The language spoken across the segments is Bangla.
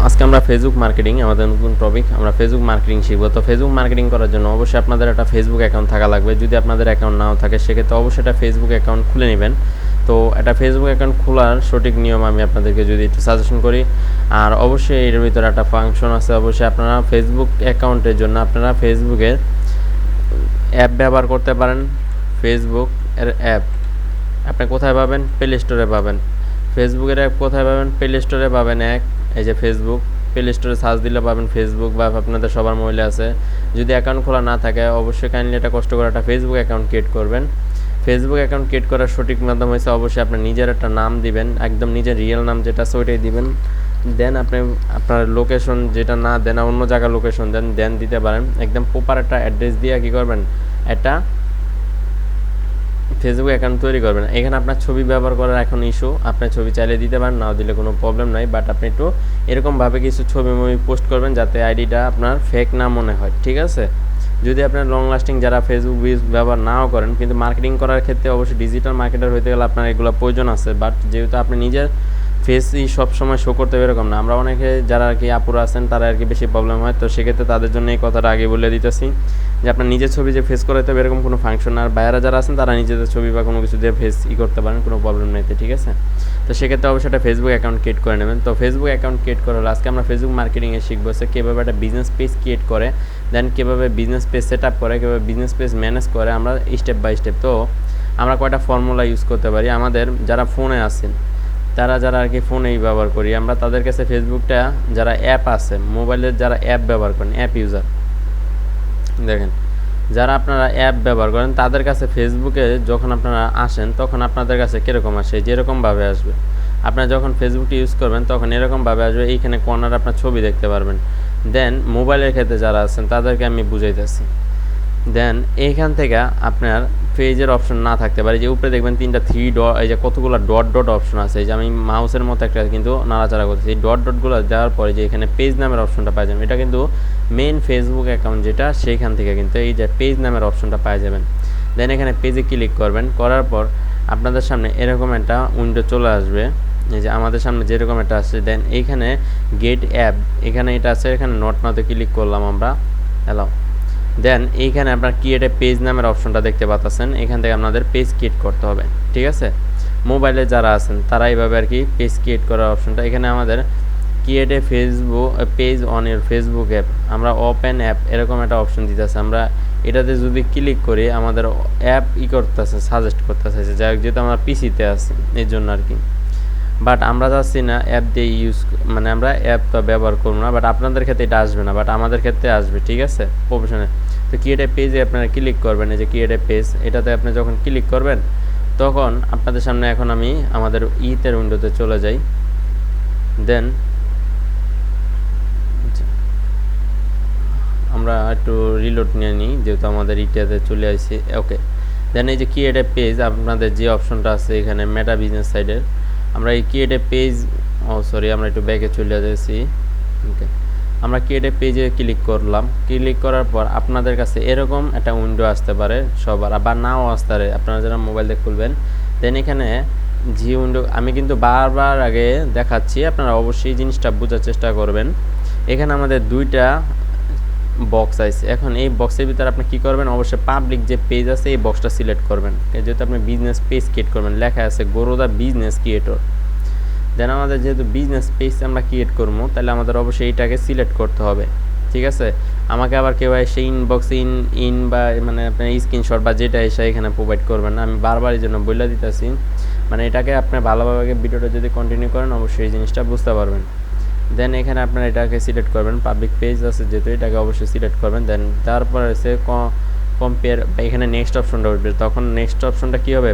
আজকে আমরা ফেসবুক মার্কেটিং আমাদের নতুন টপিক আমরা ফেসবুক মার্কেটিং শিখবো। তো ফেসবুক মার্কেটিং করার জন্য অবশ্যই আপনাদের একটা ফেসবুক অ্যাকাউন্ট থাকা লাগবে। যদি আপনাদের অ্যাকাউন্ট নাও থাকে সেক্ষেত্রে অবশ্যই একটা ফেসবুক অ্যাকাউন্ট খুলে নেবেন। তো একটা ফেসবুক অ্যাকাউন্ট খোলার সঠিক নিয়ম আমি আপনাদেরকে যদি একটু সাজেশন করি, আর অবশ্যই এর ভিতরে একটা ফাংশন আছে। অবশ্যই আপনারা ফেসবুক অ্যাকাউন্টের জন্য আপনারা ফেসবুকের অ্যাপ ব্যবহার করতে পারেন। ফেসবুক এর অ্যাপ আপনি কোথায় পাবেন? প্লে স্টোরে পাবেন। ফেসবুকের অ্যাপ কোথায় পাবেন? প্লে স্টোরে পাবেন। এই যে ফেসবুক, প্লে স্টোরে সার্চ দিলে পাবেন ফেসবুক, বা আপনাদের সবার মোবাইলে আছে। যদি অ্যাকাউন্ট খোলা না থাকে অবশ্যই কাইন্ডলি এটা কষ্ট করে একটা ফেসবুক অ্যাকাউন্ট ক্রিয়েট করবেন। ফেসবুক অ্যাকাউন্ট ক্রিয়েট করার সঠিক মাধ্যম হচ্ছে অবশ্যই আপনার নিজের একটা নাম দিবেন, একদম নিজের রিয়েল নাম যেটা আছে ওইটাই দিবেন। দেন আপনি আপনার লোকেশন যেটা না দেন, অন্য জায়গার লোকেশন দেন দিতে পারেন। একদম প্রপার একটা অ্যাড্রেস দিয়ে কী করবেন, একটা ফেসবুক অ্যাকাউন্ট তৈরি করবেন। এখানে আপনার ছবি ব্যবহার করার এখন ইস্যু, আপনার ছবি চাইলে দিতে পারেন, নাও দিলে কোনো প্রবলেম নাই। বাট আপনি একটু এরকমভাবে কিছু ছবি পোস্ট করবেন যাতে আইডিটা আপনার ফেক না মনে হয়, ঠিক আছে? যদি আপনার লং লাস্টিং যারা ফেসবুক ব্যবহার নাও করেন, কিন্তু মার্কেটিং করার ক্ষেত্রে অবশ্যই ডিজিটাল মার্কেটার হতে গেলে আপনার এগুলো প্রয়োজন আছে। বাট যেহেতু আপনি নিজের ফেসই সবসময় শো করতে হবে এরকম না, আমরা অনেকে যারা আর কি আপুরা আছেন তারা আর কি বেশি প্রবলেম হয়। তো সেক্ষেত্রে তাদের জন্য এই কথাটা আগে বলে দিতেছি যে আপনার নিজের ছবি যে ফেস করাতে হবে এরকম কোনো ফাংশন। আর বাইরে যারা আছেন তারা নিজেদের ছবি বা কোনো কিছু দিয়ে ফেস করতে পারেন, কোনো প্রবলেম নেই, ঠিক আছে? তো সেক্ষেত্রে অবশ্যই একটা ফেসবুক অ্যাকাউন্ট ক্রিয়েট করে নেবেন। তো ফেসবুক অ্যাকাউন্ট ক্রিয়েট করা হলো আজকে আমরা ফেসবুক মার্কেটিংয়ে শিখবো সে কীভাবে একটা বিজনেস পেজ ক্রিয়েট করে, দেন কীভাবে বিজনেস পেজ সেট আপ করে, কীভাবে বিজনেস পেজ ম্যানেজ করে আমরা স্টেপ বাই স্টেপ। তো আমরা কয়টা ফর্মুলা ইউজ করতে পারি, আমাদের যারা ফোনে আছেন তারা যারা আর কি ফোনেই ব্যবহার করি আমরা, তাদের কাছে ফেসবুকটা যারা অ্যাপ আছে মোবাইলের যারা অ্যাপ ব্যবহার করেন, অ্যাপ ইউজার দেখেন, যারা আপনারা অ্যাপ ব্যবহার করেন তাদের কাছে ফেসবুকে যখন আপনারা আসেন তখন আপনাদের কাছে কীরকম আসে, যেরকমভাবে আসবে। আপনারা যখন ফেসবুকটি ইউজ করবেন তখন এরকমভাবে আসবে, এইখানে কর্নারে আপনার ছবি দেখতে পারবেন। দেন মোবাইলের ক্ষেত্রে যারা আছেন তাদেরকে আমি বুঝাইতেছি। দেন এইখান থেকে আপনার পেজের অপশন না থাকতে পারে, যে উপরে দেখবেন তিনটা থ্রি ডট, এই যে কতগুলো ডট ডট অপশন আছে, এই যে আমি মাউসের মতো একটা কিন্তু নাড়াচাড়া করতেছি, এই ডট ডটগুলো দেওয়ার পরে যে এখানে পেজ নামের অপশনটা পাই যাবেন, এটা কিন্তু মেন ফেসবুক অ্যাকাউন্ট যেটা, সেইখান থেকে কিন্তু এই যে পেজ নামের অপশনটা পাই যাবেন। দেন এখানে পেজে ক্লিক করবেন, করার পর আপনাদের সামনে এরকম একটা উইন্ডো চলে আসবে, এই যে আমাদের সামনে যেরকম একটা আসছে। দেন এইখানে গেট অ্যাপ, এখানে এটা আছে, এখানে নট নাওতে ক্লিক করলাম আমরা, হ্যালো। দেন এইখানে আপনার ক্রিয়েট এ পেজ নামের অপশনটা দেখতে পাচ্ছেন, এখান থেকে আপনাদের পেজ ক্রিয়েট করতে হবে, ঠিক আছে? মোবাইলে যারা আছেন তারা এইভাবে আর কি পেজ ক্রিয়েট করার অপশনটা, এখানে আমাদের create a Facebook page on your Facebook app, আমরা ওপেন অ্যাপ এরকম একটা অপশন দিতেছে। আমরা এটাতে যদি ক্লিক করি আমাদের অ্যাপ করতেছে, সাজেস্ট করতেছে, যাই হোক যেহেতু আমরা পিসিতে আছি এই জন্য আর কি। বাট আমরা যাচ্ছি না অ্যাপ দিয়ে ইউজ, মানে আমরা অ্যাপ তো ব্যবহার করবো না, বাট আপনাদের ক্ষেত্রে এটা আসবে না, বাট আমাদের ক্ষেত্রে আসবে, ঠিক আছে? প্রফেশনাল। তো ক্রিয়েট এ পেজে আপনারা ক্লিক করবেন, এই যে ক্রিয়েট এ পেজ, এটাতে আপনি যখন ক্লিক করবেন তখন আপনাদের সামনে এখন আমি আমাদের ইতের উইন্ডোতে চলে যাই। দেন আমরা একটু রিলোড নিয়ে নিই যেহেতু আমাদের ইটাতে চলে আসছি, ওকে। দেন এই যে ক্রিয়েট এ পেজ, আপনাদের যে অপশনটা আছে এখানে মেটা বিজনেস সাইডের, আমরা এই ক্রিয়েট এ পেজ, আমরা একটু ব্যাকে চলে যাচ্ছি, ওকে। আমরা ক্রিয়েট এ পেজে ক্লিক করলাম, ক্লিক করার পর আপনাদের কাছে এরকম একটা উইন্ডো আসতে পারে সবার, আবার নাও আসতে পারে আপনারা যারা মোবাইল দিয়ে খুলবেন। দেন এখানে যে উইন্ডো আমি কিন্তু বারবার আগে দেখাচ্ছি, আপনারা অবশ্যই জিনিসটা বোঝার চেষ্টা করবেন। এখানে আমাদের দুইটা বক্স আছে, এখন এই বক্সের ভিতরে আপনি কী করবেন, অবশ্যই পাবলিক যে পেজ আছে এই বক্সটা সিলেক্ট করবেন, যেহেতু আপনি বিজনেস পেজ ক্রিয়েট করবেন, লেখা আছে গ্রো দ্য বিজনেস ক্রিয়েটর। দেন আমাদের যেহেতু বিজনেস পেজ আমরা ক্রিয়েট করবো তাহলে আমাদের অবশ্যই এইটাকে সিলেক্ট করতে হবে, ঠিক আছে? আমাকে আবার কেউ এসে ইনবক্সে বা মানে আপনার স্ক্রিনশট বা যেটা এসে এখানে প্রোভাইড করবেন না, আমি বারবার এই জন্য বলে দিতেছি। মানে এটাকে আপনি ভালোভাবে ভিডিওটা যদি কন্টিনিউ করেন অবশ্যই এই জিনিসটা বুঝতে পারবেন। দেন এখানে আপনারা এটাকে সিলেক্ট করবেন, পাবলিক পেজ আছে যেহেতু এটাকে অবশ্যই সিলেক্ট করবেন। দেন তারপর এসে কম্পেয়ার, এখানে নেক্সট অপশনটা উঠবে, তখন নেক্সট অপশনটা কী হবে,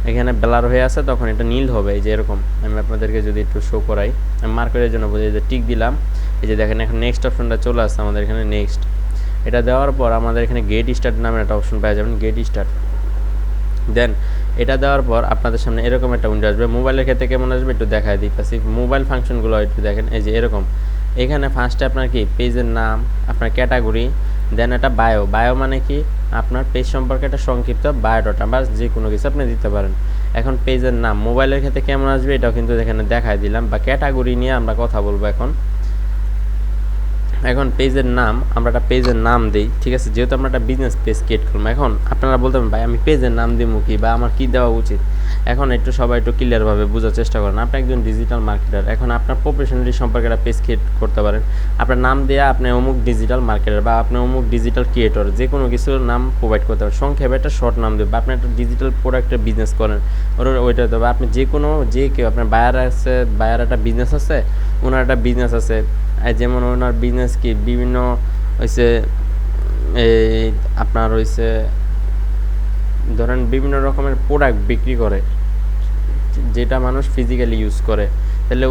এখানে ব্লার হয়ে আছে তখন এটা নীল হবে, এই যে এরকম। আমি আপনাদেরকে যদি একটু শো করাই, আমি মার্কেটের জন্য বুঝি, যে টিক দিলাম, এই যে দেখেন এখন নেক্সট অপশনটা চলে আসছে আমাদের এখানে নেক্সট। এটা দেওয়ার পর আমাদের এখানে গেট স্টার্ট নামের একটা অপশন পেয়ে যাবেন, গেট স্টার্ট। দেন এটা দেওয়ার পর আপনাদের সামনে এরকম একটা উইন্ডো আসবে, মোবাইলের ক্ষেত্রে কেমন আসবে একটু দেখাই দিতেছি, মোবাইল ফাংশনগুলো একটু দেখেন, এই যে এরকম। এখানে ফার্স্টে আপনার কি পেজের নাম, আপনার ক্যাটাগরি, দেন একটা বায়ো মানে কি আপনার পেজ সম্পর্কে একটা সংক্ষিপ্ত বায়োডাটা বা যে কোনো কিছু আপনি দিতে পারেন। এখন পেজের নাম মোবাইলের ক্ষেত্রে কেমন আসবে এটাও কিন্তু এখানে দেখাই দিলাম, বা ক্যাটাগরি নিয়ে আমরা কথা বলবো এখন। এখন পেজের নাম আমরা একটা পেজের নাম দিই, ঠিক আছে, যেহেতু আমরা একটা বিজনেস পেজ ক্রিয়েট করলাম। এখন আপনারা বলতে পারেন ভাই আমি পেজের নাম দিব কি বা আমার কী দেওয়া উচিত। এখন একটু সবাই একটু ক্লিয়ারভাবে বোঝার চেষ্টা করেন। আপনি একজন ডিজিটাল মার্কেটার, এখন আপনার প্রফেশনালি সম্পর্কে একটা পেজ ক্রিয়েট করতে পারেন। আপনার নাম দেওয়া আপনি অমুক ডিজিটাল মার্কেটার বা আপনি অমুক ডিজিটাল ক্রিয়েটর, যে কোনো কিছুর নাম প্রোভাইড করতে পারেন। সংক্ষেপে একটা শর্ট নাম দেবে। আপনি একটা ডিজিটাল প্রোডাক্টের বিজনেস করেন, ওইটা দেবে। আপনি যে কোনো যে কেউ আপনার বায়ার আছে, বায়ার একটা বিজনেস আছে, ওনার একটা বিজনেস আছে, যেমন ওনার বিজনেস কি বিভিন্ন হয়েছে এই আপনার হয়েছে ধরেন বিভিন্ন রকমের প্রোডাক্ট বিক্রি করে যেটা মানুষ ফিজিক্যালি ইউজ করে, তাহলে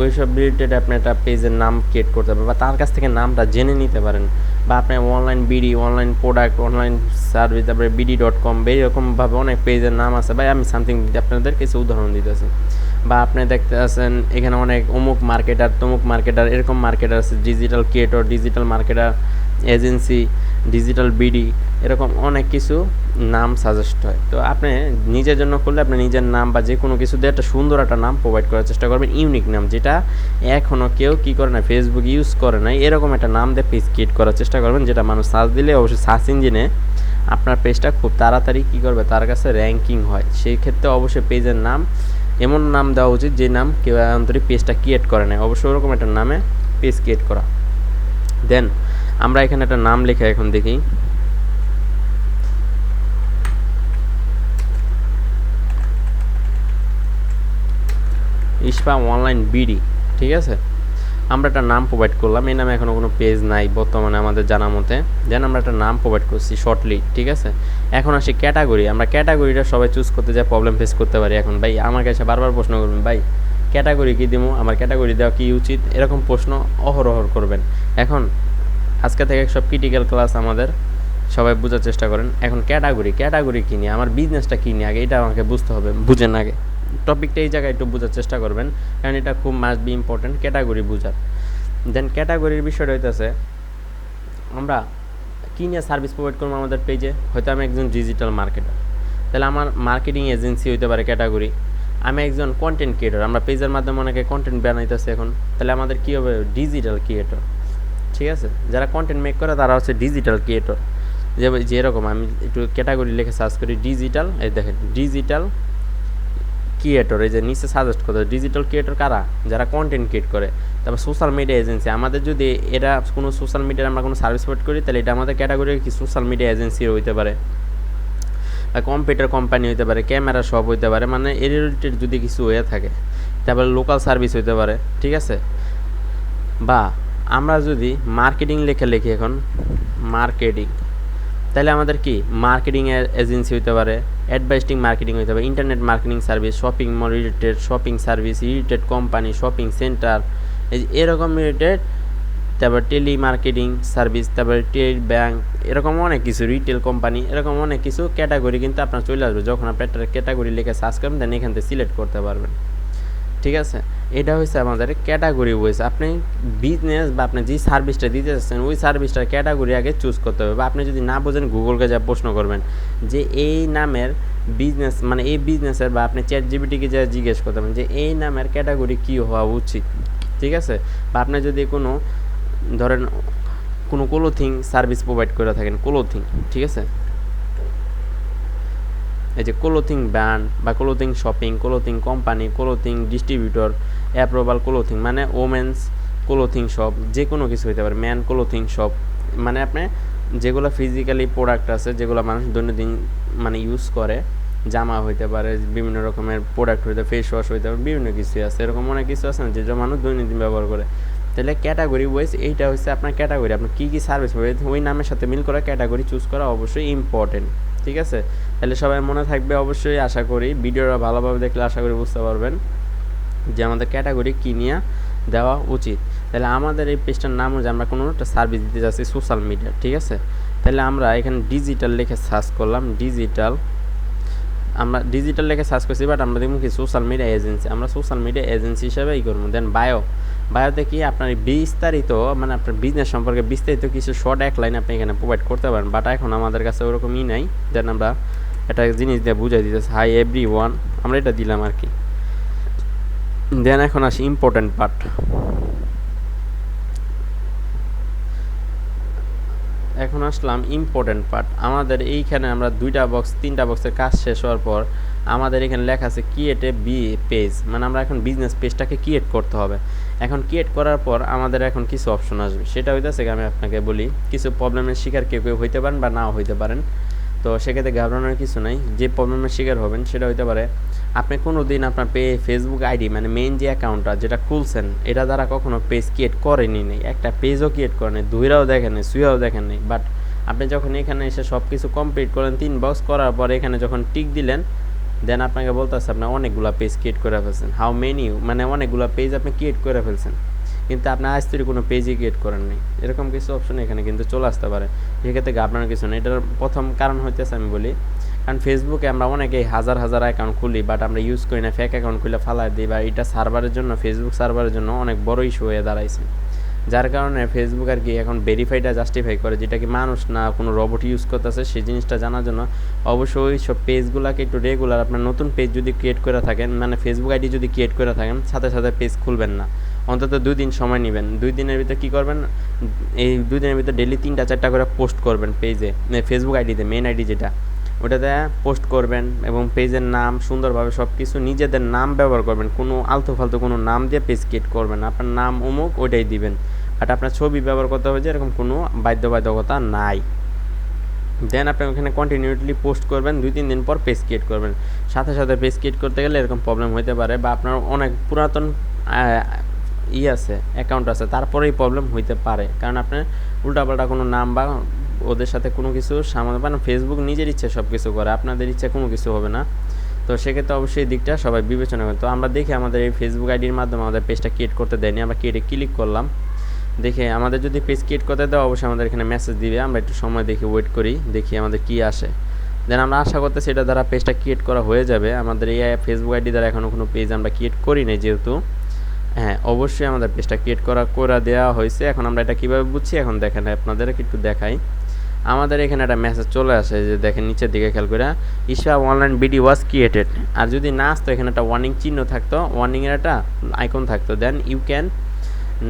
ওই সব রিলেটেড আপনি একটা পেজের নাম ক্রিয়েট করতে পারেন বা তার কাছ থেকে নামটা জেনে নিতে পারেন। বা আপনি online BD, online product, online service, তারপরে BD.com, এইরকমভাবে অনেক পেজের নাম আছে। ভাই আমি সামথিং আপনাদের কিছু উদাহরণ দিতেছি। বা আপনি দেখতে আছেন এখানে অনেক অমুক মার্কেটার, তমুক মার্কেটার, এরকম মার্কেটার আছে, digital creator, digital marketer agency, digital BD, এরকম অনেক কিছু নাম সাজেস্ট হয়। তো আপনি নিজের জন্য করলে আপনি নিজের নাম বা যে কোনো কিছু দিয়ে একটা সুন্দর একটা নাম প্রোভাইড করার চেষ্টা করবেন, ইউনিক নাম, যেটা এখনও কেউ কী করে না, ফেসবুক ইউজ করে নাই, এরকম একটা নাম দিয়ে পেজ ক্রিয়েট করার চেষ্টা করবেন, যেটা মানুষ সার্চ দিলে অবশ্যই সার্চ ইঞ্জিনে আপনার পেজটা খুব তাড়াতাড়ি কী করবে, তার কাছে র্যাঙ্কিং হয়। সেই ক্ষেত্রে অবশ্যই পেজের নাম এমন নাম দেওয়া উচিত যে নাম কেউ অন্তরিক পেজটা ক্রিয়েট করে নেয়, অবশ্যই ওরকম একটা নামে পেজ ক্রিয়েট করা। দেন আমরা এখানে একটা নাম লিখে এখন দেখি, ইস্পা অনলাইন বিডি, ঠিক আছে। আমরা একটা নাম প্রোভাইড করলাম, এই নামে এখনও কোনো পেজ নাই বর্তমানে আমাদের জানা মতে। দেন আমরা একটা নাম প্রোভাইড করছি শর্টলি, ঠিক আছে। এখন আসি ক্যাটাগরি। আমরা ক্যাটাগরিটা সবাই চুজ করতে যা প্রবলেম ফেস করতে পারি। এখন ভাই আমার কাছে বারবার প্রশ্ন করবেন, ভাই ক্যাটাগরি কী দিব, আমার ক্যাটাগরি দেওয়া কী উচিত, এরকম প্রশ্ন অহরহ করবেন। এখন আজকে থেকে সব ক্রিটিক্যাল ক্লাস আমাদের সবাই বোঝার চেষ্টা করেন। এখন ক্যাটাগরি কী নিয়ে, আমার বিজনেসটা কী নিয়ে, আগে এটা আমাকে বুঝতে হবে। বুঝেন আগে টপিকটা এই জায়গায় একটু বোঝার চেষ্টা করবেন, কারণ এটা খুব মাস্ট বি ইম্পর্টেন্ট ক্যাটাগরি বোঝার। দেন ক্যাটাগরির বিষয়টা হইতেছে আমরা কী নিয়ে সার্ভিস প্রোভাইড করবো আমাদের পেজে। হয়তো আমি একজন ডিজিটাল মার্কেটার, তাহলে আমার মার্কেটিং এজেন্সি হইতে পারে ক্যাটাগরি। আমি একজন কন্টেন্ট ক্রিয়েটর, আমরা পেজের মাধ্যমে অনেকে কন্টেন্ট বানাইতেছে এখন, তাহলে আমাদের কী হবে, ডিজিটাল ক্রিয়েটর, ঠিক আছে। যারা কন্টেন্ট মেক করে তারা হচ্ছে ডিজিটাল ক্রিয়েটর। যেরকম আমি একটু ক্যাটাগরি লিখে সার্চ করি ডিজিটাল, এই দেখেন ডিজিটাল ক্রিয়েটর, এই যে নিচে সাজেস্ট করতে ডিজিটাল ক্রিয়েটর কারা, যারা কন্টেন্ট ক্রিয়েট করে। তারপর সোশ্যাল মিডিয়া এজেন্সি, আমাদের যদি এটা কোনো সোশ্যাল মিডিয়ার আমরা কোনো সার্ভিস প্রোভাইড করি, তাহলে এটা আমাদের ক্যাটাগরি কি সোশ্যাল মিডিয়া এজেন্সি হইতে পারে, বা কম্পিউটার কোম্পানি হইতে পারে, ক্যামেরা শপ হইতে পারে, মানে এর রিলেটেড যদি কিছু হয়ে থাকে। তারপরে লোকাল সার্ভিস হইতে পারে, ঠিক আছে। বা আমরা যদি মার্কেটিং লিখি এখন মার্কেটিং, তাহলে আমাদের কি মার্কেটিং এজেন্সি হইতে পারে, অ্যাডভাইসিং মার্কেটিং হইতে পারে, internet marketing service, shopping mall related shopping service, related company, shopping centre, এরকম রিলেটেড। তারপর টেলি মার্কেটিং সার্ভিস, তারপরে ট্রেড ব্যাংক, এরকম অনেক কিছু, রিটেল কোম্পানি, এরকম অনেক কিছু ক্যাটাগরি কিন্তু আপনার চলে আসবে। যখন আপনি একটা ক্যাটাগরি লিখে সার্চ করবেন দেন এখান থেকে সিলেক্ট করতে পারবেন, ঠিক আছে। এটা হচ্ছে আমাদের ক্যাটাগরি ওয়াইজ। আপনি বিজনেস বা আপনি যে সার্ভিসটা দিতে চাচ্ছেন ওই সার্ভিসটার ক্যাটাগরি আগে চুজ করতে হবে। বা আপনি যদি না বোঝেন গুগলকে যা প্রশ্ন করবেন যে এই নামের বিজনেস, মানে এই বিজনেসের, বা আপনি ChatGPT-কে যা জিজ্ঞেস করতে পারেন যে এই নামের ক্যাটাগরি কী হওয়া উচিত, ঠিক আছে। বা আপনি যদি কোনো ধরেন কোনো ক্লোথিং সার্ভিস প্রোভাইড করে থাকেন, ক্লোথিং, ঠিক আছে, এই যে ক্লোথিং ব্র্যান্ড বা clothing shopping, clothing company, clothing distributor, approval clothing, মানে ওমেন্স ক্লোথিং শপ, যে কোনো কিছু হতে পারে, ম্যান ক্লোথিং শপ, মানে আপনি যেগুলো ফিজিক্যালি প্রোডাক্ট আছে, যেগুলো মানুষ দৈনন্দিন মানে ইউজ করে, জামা হইতে পারে, বিভিন্ন রকমের প্রোডাক্ট হইতে, ফেস ওয়াশ হইতে পারে, বিভিন্ন কিছু আছে, এরকম অনেক কিছু আছে না যেটা মানুষ দৈনন্দিন ব্যবহার করে। তাহলে ক্যাটাগরি ওয়াইজ এইটা হচ্ছে আপনার ক্যাটাগরি, আপনার কী কী সার্ভিস পাবে ওই নামের সাথে মিল করা ক্যাটাগরি চুজ করা অবশ্যই ইম্পর্টেন্ট, ঠিক আছে। তাহলে সবাই মনে থাকবে অবশ্যই, আশা করি ভিডিওটা ভালোভাবে দেখলে আশা করি বুঝতে পারবেন যে আমাদের ক্যাটাগরি কী নিয়ে দেওয়া উচিত। তাহলে আমাদের এই পেজটার নাম হচ্ছে আমরা কোনো একটা সার্ভিস দিতে যাচ্ছি সোশ্যাল মিডিয়া, ঠিক আছে। তাহলে আমরা এখানে ডিজিটাল লিখে সার্চ করলাম, ডিজিটাল, আমরা ডিজিটাল লিখে সার্চ করছি, বাট আমরা দেখুন কি সোশ্যাল মিডিয়া এজেন্সি, আমরা সোশ্যাল মিডিয়া এজেন্সি হিসাবে এই করবো। দেন বায়োতে কি আপনার বিস্তারিত, মানে আপনার বিজনেস সম্পর্কে বিস্তারিত কিছু শর্ট এক লাইন আপনি এখানে প্রোভাইড করতে পারেন, বাট এখন আমাদের কাছে ওরকমই নাই। দেন আমরা একটা জিনিস দিয়ে বুঝাই দিতেছি, হাই এভরিওয়ান, আমরা এটা দিলাম আর কি। দেন এখন আসি ইম্পর্টেন্ট পার্ট, দেন এখন আসি ইম্পর্টেন্ট পার্ট, আমরা একটা পেজ ক্রিয়েট করলাম, ঠিক আছে। পেজের নাম এখন আসলাম ইম্পর্টেন্ট পার্ট। আমাদের এইখানে আমরা 2টা বক্স 3টা বক্সের কাজ শেষ হওয়ার পর আমাদের এখানে লেখা আছে ক্রিয়েট এ পেজ, মানে আমরা এখন বিজনেস পেজটাকে ক্রিয়েট করতে হবে। এখন ক্রিয়েট করার পর আমাদের এখন কিছু অপশন আসবে, সেটা হইতেছে আমি আপনাকে বলি, কিছু প্রবলেমের শিকার কেউ কেউ হইতে পারেন বা নাও হইতে পারেন। তো সেক্ষেত্রে ঘাবড়ানোর কিছু নাই। যে প্রবলেমের শিকার হবেন সেটা হইতে পারে আপনি কোনো দিন আপনার ফেসবুক আইডি মানে মেইন যে অ্যাকাউন্টটা যেটা খুলছেন এটা দ্বারা কখনো পেজ ক্রিয়েট করেনি নেই, একটা পেজও ক্রিয়েট করেনি, ধুইরাও দেখেন নেই, সুইয়াও দেখেন নেই। বাট আপনি যখন এখানে এসে সব কিছু কমপ্লিট করেন 3 বক্স করার পর এখানে যখন টিক দিলেন, দেন আপনাকে বলতেছে আপনি অনেকগুলো পেজ ক্রিয়েট করে ফেলছেন। হাউ মেনি, মানে অনেকগুলো পেজ আপনি ক্রিয়েট করে ফেলছেন, কিন্তু আপনি আজ তৈরি কোনো পেজই ক্রিয়েট করেন নাই। এরকম কিছু অপশন এখানে কিন্তু চলে আসতে পারে। সেক্ষেত্রে ঘাবড়ানোর কিছু নেই। এটার প্রথম কারণ হইতেছে আমি বলি, কারণ ফেসবুকে আমরা অনেকেই হাজার হাজার অ্যাকাউন্ট খুলি, বাট আমরা ইউজ করি না, ফেক অ্যাকাউন্ট খুলে ফালাই দিই, বা এটা সার্ভারের জন্য, ফেসবুক সার্ভারের জন্য অনেক বড় ইস্যু হয়ে দাঁড়াইছে। যার কারণে ফেসবুক আর কি এখন ভেরিফাইটা জাস্টিফাই করে, যেটা কি মানুষ না কোনো রোবট ইউজ করতেছে সেই জিনিসটা জানার জন্য অবশ্যই ওই সব পেজগুলোকে একটু রেগুলার, আপনার নতুন পেজ যদি ক্রিয়েট করে থাকেন, মানে ফেসবুক আইডি যদি ক্রিয়েট করে থাকেন, সাথে সাথে পেজ খুলবেন না, অন্তত 2 দিন সময় নেবেন। 2 দিনের ভিতরে কী করবেন, এই 2 দিনের ভিতরে ডেলি 3টা 4টা করে পোস্ট করবেন পেজে, ফেসবুক আইডিতে, মেন আইডি যেটা, ওটাতে পোস্ট করবেন এবং পেজের নাম সুন্দরভাবে সব কিছু নিজেদের নাম ব্যবহার করবেন, কোনো আলতু ফালতু কোনো নাম দিয়ে পেজ ক্রিয়েট করবেন, আপনার নাম অমুক ওইটাই দিবেন, বাট আপনার ছবি ব্যবহার করতে হবে যে এরকম কোনো বাধ্যবাধকতা নাই। দেন আপনি ওখানে কন্টিনিউটলি পোস্ট করবেন, 2-3 দিন পর পেজ ক্রিয়েট করবেন। সাথে সাথে পেজ ক্রিয়েট করতে গেলে এরকম প্রবলেম হতে পারে, বা আপনার অনেক পুরাতন আছে, অ্যাকাউন্ট আছে, তারপরেই প্রবলেম হইতে পারে, কারণ আপনার উল্টাপাল্টা কোনো নাম বা ওদের সাথে কোনো কিছু সামান্য, মানে ফেসবুক নিজের ইচ্ছে সব কিছু করে, আপনাদের ইচ্ছে কোনো কিছু হবে না। তো সেক্ষেত্রে অবশ্যই এই দিকটা সবাই বিবেচনা করেন। তো আমরা দেখি আমাদের এই ফেসবুক আইডির মাধ্যমে আমাদের পেজটা ক্রিয়েট করতে দেয়নি, আমরা ক্লিক করলাম, দেখে আমাদের যদি পেজ ক্রিয়েট করতে দেয় অবশ্যই আমাদের এখানে মেসেজ দিবে, আমরা একটু সময় দেখি ওয়েট করি, দেখি আমাদের কি আসে। দেন আমরা আশা করতেছি এটা দ্বারা পেজটা ক্রিয়েট করা হয়ে যাবে। আমাদের এই ফেসবুক আইডি দ্বারা এখনও কোনো পেজ আমরা ক্রিয়েট করি নাই যেহেতু, হ্যাঁ অবশ্যই আমাদের পেজটা ক্রিয়েট করে দেওয়া হয়েছে। এখন আমরা এটা কীভাবে বুঝছি, এখন দেখেন আপনাদের একটু দেখাই। আমাদের এখানে একটা মেসেজ চলে আসে, যে দেখেন নিচের দিকে খেয়াল করে, Isha online BD was created, আর যদি না আসতো এখানে একটা ওয়ার্নিং চিহ্ন থাকতো, ওয়ার্নিংয়ের একটা আইকন থাকতো, then you can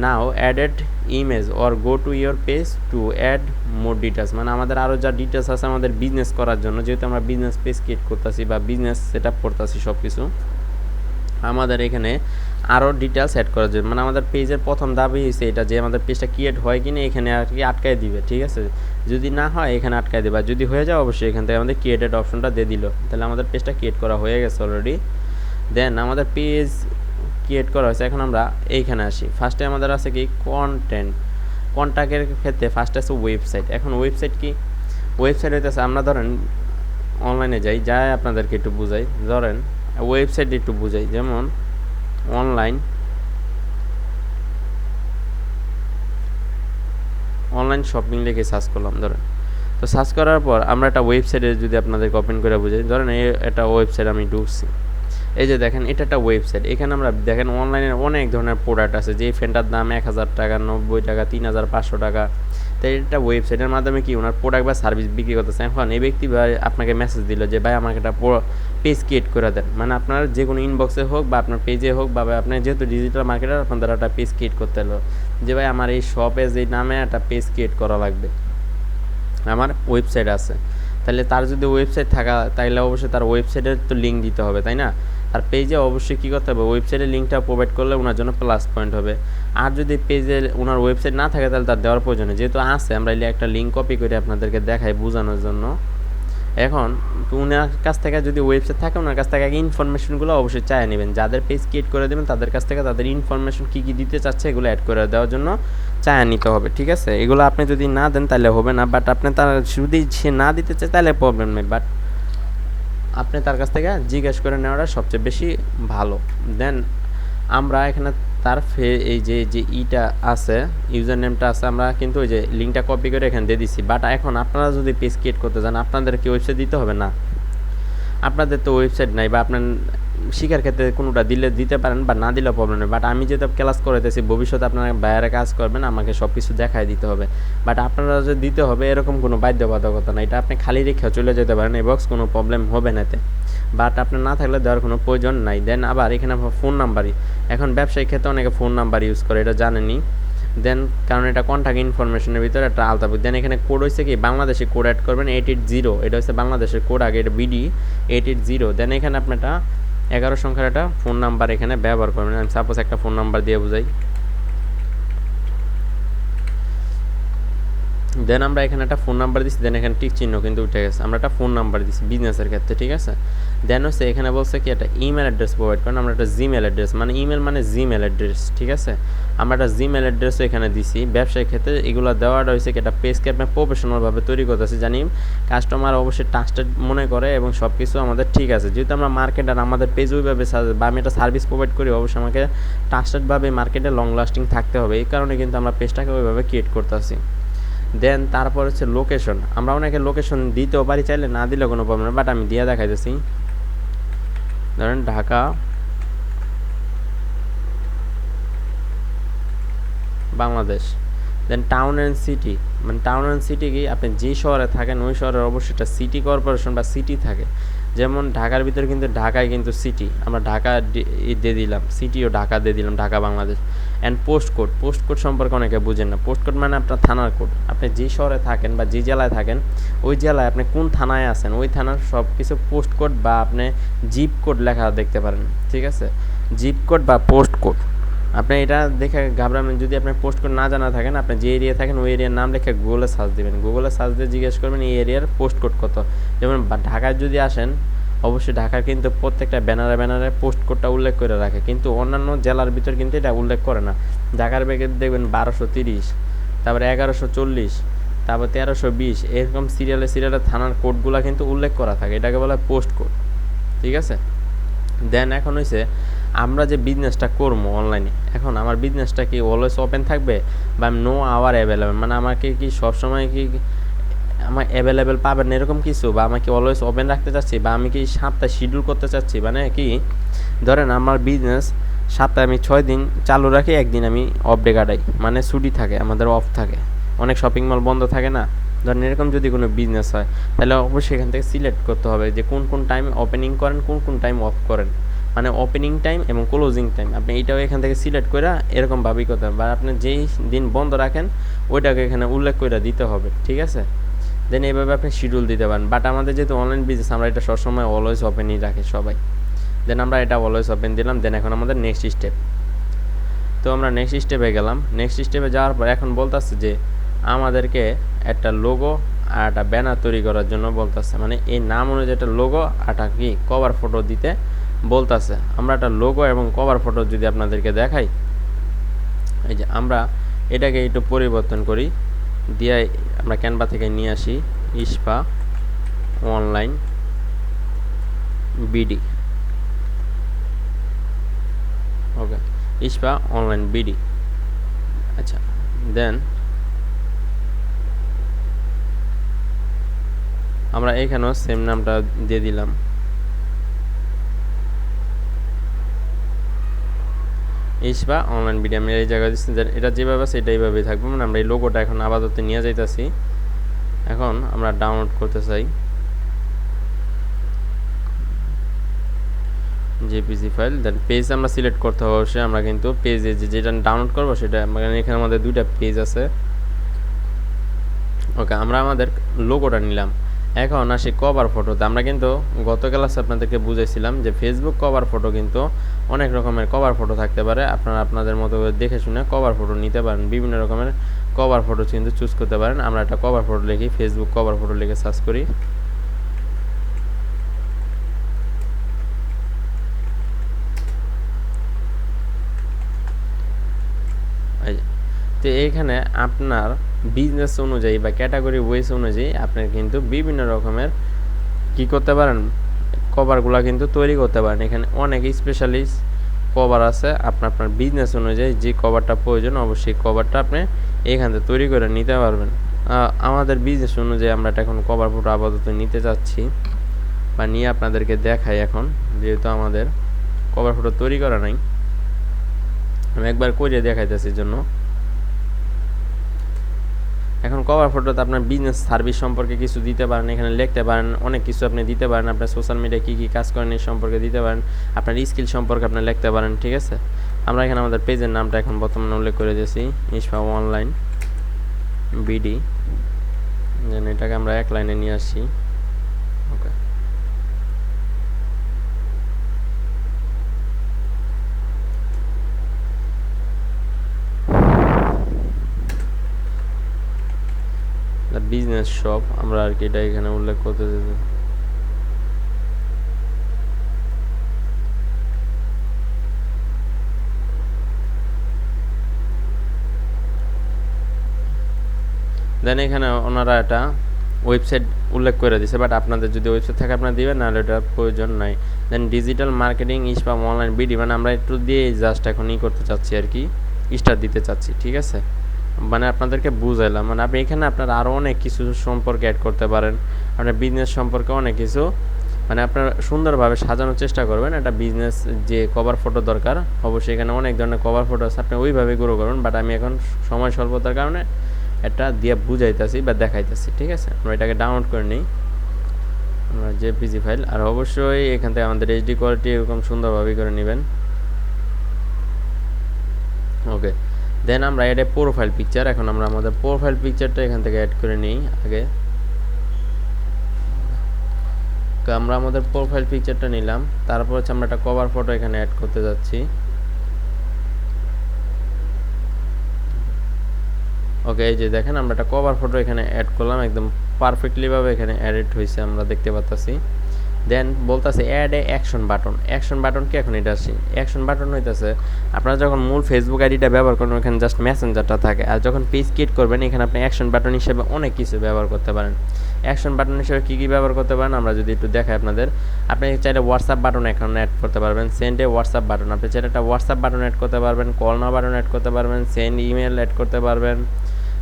now added image or go to your page to add more details, মানে আমাদের আরও যা ডিটেলস আছে আমাদের বিজনেস করার জন্য, যেহেতু আমরা বিজনেস পেজ ক্রিয়েট করতেছি বা বিজনেস সেট আপ করতেছি সব কিছু, আমাদের এখানে আরও ডিটেলস অ্যাড করার জন্য, মানে আমাদের পেজের প্রথম দাবি হয়েছে এটা, যে আমাদের পেজটা ক্রিয়েট হয় কি না এখানে আর কি আটকায় দিবে, ঠিক আছে, যদি না হয় এখানে আটকায় দেবে, আর যদি হয়ে যায় অবশ্যই এখান থেকে আমাদের ক্রিয়েটেড অপশনটা দিয়ে দিল, তাহলে আমাদের পেজটা ক্রিয়েট করা হয়ে গেছে অলরেডি। দেন আমাদের পেজ ক্রিয়েট করা হয়েছে, এখন আমরা এইখানে আসি। ফার্স্টে আমাদের আছে কি কন্ট্যাক্টের ক্ষেত্রে ফার্স্টে আছে ওয়েবসাইট। এখন ওয়েবসাইট কি, ওয়েবসাইট হইতেছে, আমরা ধরেন অনলাইনে যাই আপনাদেরকে একটু বুঝাই, ধরেন ওয়েবসাইট একটু বুঝাই, যেমন অনলাইন শপিং লিখে সার্চ করলাম ধরেন। তো সার্চ করার পর আমরা একটা ওয়েবসাইটে যদি আপনাদেরকে ওপেন করে বুঝাই, ধরেন একটা ওয়েবসাইট আমি ঢুকছি, এই যে দেখেন এটা একটা ওয়েবসাইট, এখানে আমরা দেখেন অনলাইনের অনেক ধরনের প্রোডাক্ট আছে, যে ফ্যানটার দাম 1000 টাকা, 90 টাকা, 3500 টাকা। তাই এটা ওয়েবসাইটের মাধ্যমে কি ওনার প্রোডাক্ট বা সার্ভিস বিক্রি করতেছে। এখন এই ব্যক্তি ভাই আপনাকে মেসেজ দিল যে ভাই আমাকে একটা পেজ ক্রিয়েট করে দেন, মানে আপনার যে কোনো ইনবক্সে হোক বা আপনার পেজে হোক, বা আপনার যেহেতু ডিজিটাল মার্কেটার আপনাদের একটা পেজ ক্রিয়েট করতে হলো, যে ভাই আমার এই শপে যে নামে একটা পেজ ক্রিয়েট করা লাগবে, আমার ওয়েবসাইট আছে, তাহলে তার যদি ওয়েবসাইট থাকা, তাহলে অবশ্যই তার ওয়েবসাইটের তো লিঙ্ক দিতে হবে, তাই না। আর পেজে অবশ্যই কী করতে হবে, ওয়েবসাইটের লিঙ্কটা প্রোভাইড করলে ওনার জন্য প্লাস পয়েন্ট হবে। আর যদি পেজে ওনার ওয়েবসাইট না থাকে তাহলে তার দেওয়ার প্রয়োজন নেই, যেহেতু আছে আমরা একটা লিঙ্ক কপি করে আপনাদেরকে দেখাই বোঝানোর জন্য। এখন ওনার কাছ থেকে যদি ওয়েবসাইট থাকে, ওনার কাছ থেকে আগে ইনফরমেশনগুলো অবশ্যই চায় নেবেন, যাদের পেজ ক্রিয়েট করে দেবেন তাদের কাছ থেকে তাদের ইনফরমেশন কী কী দিতে চাচ্ছে এগুলো অ্যাড করে দেওয়ার জন্য চায় নিতে হবে, ঠিক আছে। এগুলো আপনি যদি না দেন তাহলে হবে না, বাট আপনি তার যদি সে না দিতে চায় তাহলে প্রবলেম নেই, বাট আপনি তার কাছ থেকে জিজ্ঞেস করে নেওয়াটা সবচেয়ে বেশি ভালো। দেন আমরা এখানে তার এই যে ইটা আছে, ইউজার নেমটা আছে, আমরা কিন্তু ওই যে লিঙ্কটা কপি করে এখানে দিয়ে দিচ্ছি। বাট এখন আপনারা যদি পেজ ক্রিয়েট করতে চান আপনাদের কি ওয়েবসাইট দিতে হবে না, আপনাদের তো ওয়েবসাইট নাই, বা আপনার শিখার ক্ষেত্রে কোনোটা দিতে পারেন বা না দিলেও প্রবলেম নেই। বাট আমি যেহেতু ক্লাস করাইতেছি, ভবিষ্যতে আপনারা বাইরে কাজ করবেন, আমাকে সব কিছু দেখাই দিতে হবে, বাট আপনারা যে দিতে হবে এরকম কোনো বাধ্যবাধকতা না, এটা আপনি খালি রেখেও চলে যেতে পারেন, এই বক্স কোনো প্রবলেম হবে না এতে, বাট আপনার না থাকলে দেওয়ার কোনো প্রয়োজন নাই। দেন আবার এখানে ফোন নাম্বারই, এখন ব্যবসায়িক ক্ষেত্রে অনেকে ফোন নাম্বার ইউজ করে, এটা জানেনই, দেন কারণ এটা কন্ট্যাক্ট ইনফরমেশনের ভিতরে একটা আলতা বুক। দেন এখানে কোড হচ্ছে কি বাংলাদেশি কোড অ্যাড করবেন 880, এটা হচ্ছে বাংলাদেশের কোড, আগে এটা বিডি 880। দেন এখানে আপনি একটা 11 সংখ্যার একটা ফোন নাম্বার এখানে ব্যবহার করবেন। আমি সাপোজ একটা ফোন নাম্বার দিয়ে বুঝাই। দেন আমরা এখানে একটা ফোন নাম্বার দিচ্ছি, দেন এখানে টিক চিহ্ন কিন্তু উঠে গেছে, আমরা একটা ফোন নাম্বার দিচ্ছি বিজনেসের ক্ষেত্রে, ঠিক আছে। দেন হচ্ছে এখানে বলছে কি একটা ইমেল অ্যাড্রেস প্রোভাইড করেন, আমরা একটা জিমেল অ্যাড্রেস, মানে ইমেল মানে জিমেল অ্যাড্রেস, ঠিক আছে। আমরা একটা জিমেল অ্যাড্রেসও এখানে দিছি। ব্যবসায়িক ক্ষেত্রে এগুলো দেওয়াটা হয়েছে কি একটা পেজকে আপনি প্রফেশনালভাবে তৈরি করতেছি, জানি কাস্টমার অবশ্যই ট্রাস্টেড মনে করে এবং সব কিছু আমাদের ঠিক আছে। যেহেতু আমরা মার্কেট আর আমাদের পেজ ওইভাবে বা আমি একটা সার্ভিস প্রোভাইড করি, অবশ্যই আমাকে ট্রাস্টেডভাবে মার্কেটে লং লাস্টিং থাকতে হবে, এই কারণে কিন্তু আমরা পেজটাকে ওইভাবে ক্রিয়েট করতেছি। দেন তারপর হচ্ছে লোকেশন, আমরা অনেকে লোকেশন দিতেও পারি, চাইলে না দিলেও কোনো প্রবলেম নেই, বাট আমি দিয়ে দেখাইতেছি। ধরেন ঢাকা, বাংলাদেশ। দেন টাউন অ্যান্ড সিটি, মানে টাউন অ্যান্ড সিটি কি আপনি যে শহরে থাকেন ওই শহরের অবশ্যই একটা সিটি কর্পোরেশন বা সিটি থাকে। যেমন ঢাকার ভিতরে কিন্তু ঢাকায় কিন্তু সিটি, আমরা ঢাকা দিয়ে দিলাম, সিটিও ঢাকা দিয়ে দিলাম, Dhaka Bangladesh. And post code, post code সম্পর্কে অনেকে বুঝেন না। পোস্ট কোড মানে আপনার থানার কোড, আপনি যে শহরে থাকেন বা যে জেলায় থাকেন ওই জেলায় আপনি কোন থানায় আছেন ওই থানার সব কিছু পোস্ট কোড বা আপনি জিপ কোড লেখা দেখতে পারেন, ঠিক আছে। জিপ কোড বা পোস্ট কোড, আপনি এটা দেখে ঘাবড়াবেন যদি আপনি পোস্ট কোড না জানা থাকেন, আপনি যে এরিয়া থাকেন ওই এরিয়ার নাম লিখে গুগলে সার্চ দেবেন, গুগলে সার্চ দিয়ে জিজ্ঞেস করবেন এই এরিয়ার পোস্ট কোড কত। যেমন ঢাকায় যদি আসেন অবশ্যই ঢাকার কিন্তু প্রত্যেকটা ব্যানারে পোস্ট কোডটা উল্লেখ করে রাখে, কিন্তু অন্যান্য জেলার ভিতর কিন্তু এটা উল্লেখ করে না। ঢাকার ব্যাগে দেখবেন 1230, তারপরে 1140, তারপর 1320, এরকম সিরিয়ালে থানার কোডগুলো কিন্তু উল্লেখ করা থাকে, এটাকে বলা হয় পোস্ট কোড, ঠিক আছে। দেন এখন হয়েছে আমরা যে বিজনেসটা করবো অনলাইনে, এখন আমার বিজনেসটা কি অলওয়েজ ওপেন থাকবে বা নো আওয়ার অ্যাভেলেবেল, মানে আমাকে কি সবসময় কি আমার অ্যাভেলেবেল পাবেন এরকম কিছু, বা আমাকে অলওয়েজ ওপেন রাখতে চাচ্ছি, বা আমি কি সপ্তাহে শিডিউল করতে চাচ্ছি, মানে কি ধরেন আমার বিজনেস সপ্তাহে আমি 6 দিন চালু রাখি, একদিন আমি অফ ডে কাটাই, মানে ছুটি থাকে, আমাদের অফ থাকে, অনেক শপিং মল বন্ধ থাকে না। ধরেন এরকম যদি কোনো বিজনেস হয় তাহলে অবশ্যই এখান থেকে সিলেক্ট করতে হবে যে কোন কোন টাইম ওপেনিং করেন, কোন কোন টাইম অফ করেন, মানে ওপেনিং টাইম এবং ক্লোজিং টাইম আপনি এইটাও এখান থেকে সিলেক্ট করে এরকমভাবেই করতে হবে, বা আপনি যেই দিন বন্ধ রাখেন ওইটাকে এখানে উল্লেখ করে দিতে হবে, ঠিক আছে। দেন এইভাবে আপনি শিডিউল দিতে পারেন। বাট আমাদের যেহেতু অনলাইন বিজনেস আমরা এটা সবসময় অলওয়েজ ওপেনই রাখি সবাই। দেন আমরা এটা অলওয়েজ ওপেন দিলাম। দেন এখন আমাদের নেক্সট স্টেপ, তো আমরা নেক্সট স্টেপে গেলাম। নেক্সট স্টেপে যাওয়ার পর এখন বলতেছে যে আমাদেরকে একটা লোগো আর একটা ব্যানার তৈরি করার জন্য বলতেছে, মানে এই নাম অনুযায়ী একটা লোগো আর একটা কি কভার ফটো দিতে বলতেছে। আমরা একটা লোগো এবং কভার ফটো যদি আপনাদেরকে দেখাই, এই যে আমরা এটাকে একটু পরিবর্তন করি, দিয়ে আমরা ক্যানভা থেকে নিয়ে আসি ইস্পা অনলাইন বিডি, ওকে, ইস্পা অনলাইন বিডি। আচ্ছা, দেন আমরা এখানেও সেম নামটা দিয়ে দিলাম, ইস্পা অনলাইন বিডি। আমি এই জায়গায় দিচ্ছি, এটা যেভাবে আছে এটা এইভাবেই থাকবে, মানে আমরা এই লোগোটা এখন আপাতত নিয়ে যাইতেছি। এখন আমরা ডাউনলোড করতে চাই জেপিজি ফাইল, দেন পেজ আমরা সিলেক্ট করতে হবে অবশ্যই। আমরা কিন্তু পেজে যেটা ডাউনলোড করবো সেটা এখানে আমাদের দুইটা পেজ আছে, ওকে। আমরা আমাদের লোগোটা নিলাম। এখন আসি কভার ফটোতে। আমরা কিন্তু গত ক্লাসে আপনাদেরকে বুঝাইছিলাম যে ফেসবুক কভার ফটো কিন্তু অনেক রকমের কভার ফটো থাকতে পারে, আপনারা আপনাদের মতো করে দেখে শুনে কভার ফটো নিতে পারেন, বিভিন্ন রকমের কভার ফটো কিন্তু চুজ করতে পারেন। আমরা একটা কভার ফটো লিখি, ফেসবুক কভার ফটো লিখে সার্চ করি। তো এইখানে আপনার বিজনেস অনুযায়ী বা ক্যাটাগরি ওয়েস অনুযায়ী আপনি কিন্তু বিভিন্ন রকমের কি করতে পারেন, কভারগুলো কিন্তু তৈরি করতে পারেন। এখানে অনেক স্পেশালিস্ট কভার আছে, আপনার বিজনেস অনুযায়ী যে কভারটা প্রয়োজন অবশ্যই কভারটা আপনি এখান থেকে তৈরি করে নিতে পারবেন। আমাদের বিজনেস অনুযায়ী আমরা এটা এখন কভার ফটো আপাতত নিতে চাচ্ছি বা নিয়ে আপনাদেরকে দেখাই। এখন যেহেতু আমাদের কভার ফটো তৈরি করা নাই, আমি একবার করে দেখাইতেছি জন্য। এখন কভার ফটোতে আপনার বিজনেস সার্ভিস সম্পর্কে কিছু দিতে পারেন, এখানে লিখতে পারেন, অনেক কিছু আপনি দিতে পারেন, আপনার সোশ্যাল মিডিয়ায় কী কী কাজ করেন এই সম্পর্কে দিতে পারেন, আপনার স্কিল সম্পর্কে আপনি লিখতে পারেন, ঠিক আছে। আমরা এখানে আমাদের পেজের নামটা এখন বর্তমানে উল্লেখ করে দিয়েছি, ইস্পাম অনলাইন বিডি। দেন এটাকে আমরা এক লাইনে নিয়ে আসি। ওকে, বিজনেস শপ আমরা আর কি এটা এখানে উল্লেখ করতে দিতে। দেন এখানে ওনারা একটা ওয়েবসাইট উল্লেখ করে দিছে, বাট আপনাদের যদি ওয়েবসাইট থাকে আপনারা দিবেন, নাহলে এটার প্রয়োজন নাই। দেন ডিজিটাল মার্কেটিং ইস্পাম অনলাইন বিডি, মানে আমরা একটু দিয়ে জাস্ট এখন করতে চাচ্ছি আর কি, স্টার্ট দিতে চাচ্ছি। ঠিক আছে, মানে আপনাদেরকে বুঝাইলাম, মানে আপনি এখানে আপনার আরও অনেক কিছু সম্পর্কে অ্যাড করতে পারেন, আপনার বিজনেস সম্পর্কে অনেক কিছু, মানে আপনার সুন্দরভাবে সাজানোর চেষ্টা করবেন। একটা বিজনেস যে কভার ফটো দরকার, অবশ্যই এখানে অনেক ধরনের কভার ফটো আছে, আপনি ওইভাবে গ্রো করবেন। বাট আমি এখন সময় স্বল্পতার কারণে এটা দিয়ে বুঝাইতেছি বা দেখাইতেছি। ঠিক আছে, আমরা এটাকে ডাউনলোড করে নিই, আমরা জেপিজি ফাইল। আর অবশ্যই এখান থেকে আমাদের এইচডি কোয়ালিটি এরকম সুন্দরভাবে করে নেবেন। ওকে, দেন আমরা এটা প্রোফাইল পিকচার, এখন আমরা আমাদের প্রোফাইল পিকচারটা এখান থেকে অ্যাড করে নিই আগে। আমরা আমাদের প্রোফাইল পিকচারটা নিলাম, তারপর হচ্ছে আমরা একটা কভার ফটো এখানে অ্যাড করতে যাচ্ছি। ওকে, এই যে দেখেন আমরা একটা কভার ফটো এখানে অ্যাড করলাম, একদম পারফেক্টলিভাবে এখানে অ্যাড হয়েছে, আমরা দেখতে পাচ্ছি। দেন বলতেছে add a action button. Action button কি, এখন এটা আসি। অ্যাকশন বাটন হইতেছে আপনারা যখন মূল ফেসবুক আইডিটা ব্যবহার করেন ওখানে জাস্ট মেসেঞ্জারটা থাকে, আর যখন পেজ ক্রিয়েট করবেন এখানে আপনি অ্যাকশন বাটন হিসেবে অনেক কিছু ব্যবহার করতে পারেন। অ্যাকশন বাটন হিসেবে কী কী ব্যবহার করতে পারেন আমরা যদি একটু দেখাই আপনাদের, আপনি চাইলে হোয়াটসঅ্যাপ বাটন এখানে অ্যাড করতে পারবেন, সেন্ড এ হোয়াটসঅ্যাপ বাটন, আপনি চাইলে একটা হোয়াটসঅ্যাপ বাটন অ্যাড করতে পারবেন, কল নাও বাটন অ্যাড করতে পারবেন, সেন্ড ইমেল অ্যাড করতে পারবেন,